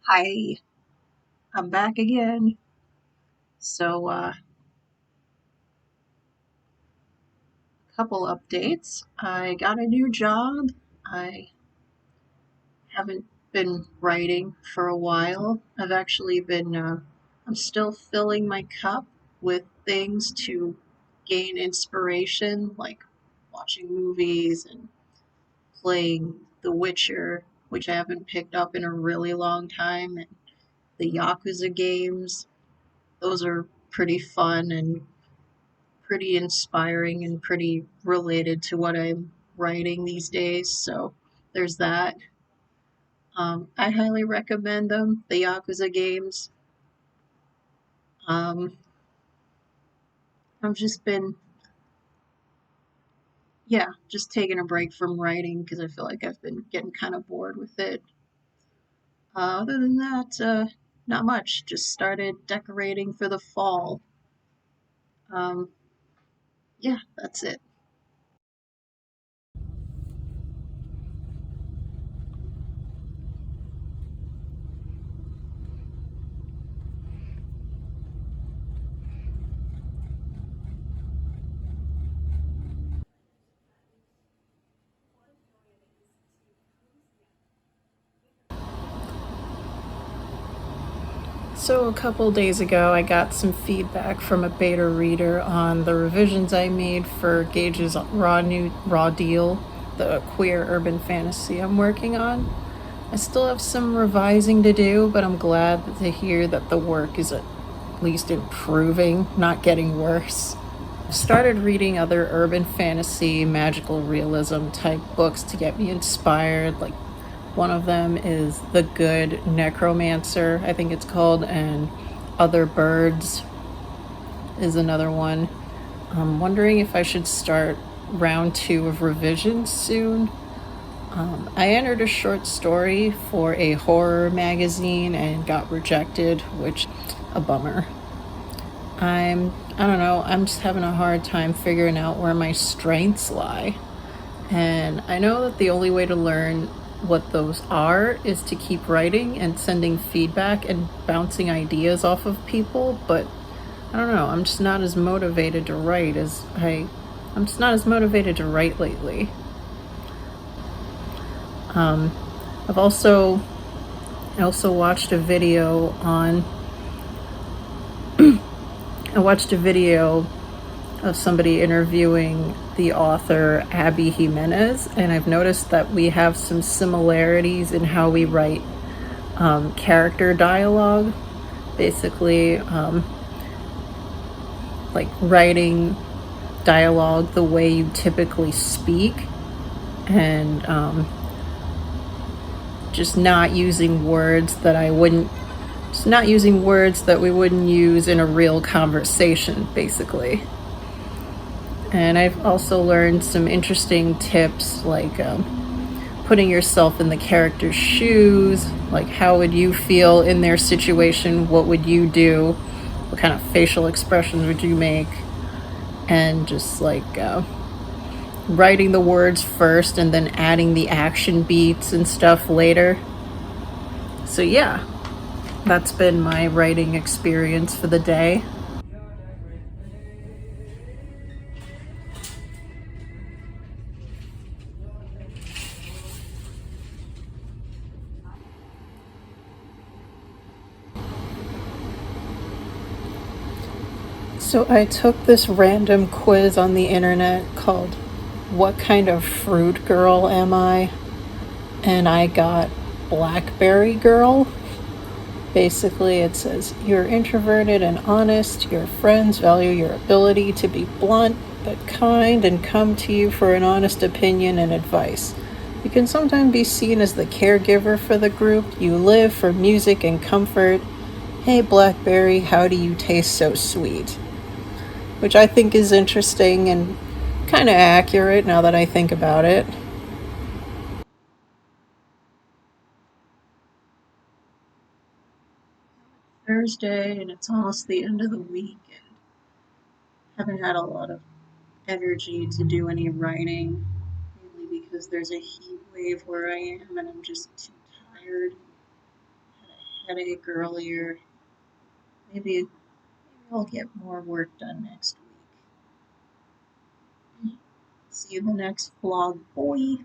Hi, I'm back again. So, couple updates. I got a new job. I haven't been writing for a while. I'm still filling my cup with things to gain inspiration, like watching movies and playing The Witcher, which I haven't picked up in a really long time, and the Yakuza games. Those are pretty fun and pretty inspiring and pretty related to what I'm writing these days. So there's that. I highly recommend them, the Yakuza games. Um, I've just been, yeah, just taking a break from writing because I feel like I've been getting kind of bored with it. Other than that, not much. Just started decorating for the fall. Um, yeah, that's it. So, a couple days ago, I got some feedback from a beta reader on the revisions I made for Gage's raw deal, the queer urban fantasy I'm working on. I still have some revising to do, but I'm glad to hear that the work is at least improving, not getting worse. I've started reading other urban fantasy, magical realism type books to get me inspired. Like one of them is The Good Necromancer, I think it's called, and Other Birds is another one. I'm wondering if I should start round two of revisions soon. I entered a short story for a horror magazine and got rejected, which a bummer. I don't know, I'm just having a hard time figuring out where my strengths lie. And I know that the only way to learn what those are is to keep writing and sending feedback and bouncing ideas off of people, but I don't know, I'm just not as motivated to write as I'm just not as motivated to write lately. Um, I've also I also watched a video on I watched a video of somebody interviewing the author Abby Jimenez, and I've noticed that we have some similarities in how we write character dialogue. Basically, like writing dialogue the way you typically speak, and just not using words that I wouldn't just not using words that we wouldn't use in a real conversation, basically. And I've also learned some interesting tips like putting yourself in the character's shoes. Like, how would you feel in their situation? What would you do? What kind of facial expressions would you make? And just like writing the words first and then adding the action beats and stuff later. So, yeah, that's been my writing experience for the day. So I took this random quiz on the internet called What Kind of Fruit Girl Am I? And I got Blackberry Girl. Basically, it says you're introverted and honest, your friends value your ability to be blunt but kind and come to you for an honest opinion and advice. You can sometimes be seen as the caregiver for the group. You live for music and comfort. Hey, Blackberry, how do you taste so sweet? Which I think is interesting and kind of accurate now that I think about it. Thursday, and it's almost the end of the week, and haven't had a lot of energy to do any writing, mainly because there's a heat wave where I am and I'm just too tired. headache earlier. Maybe I'll get more work done next week. See you in the next vlog, boy.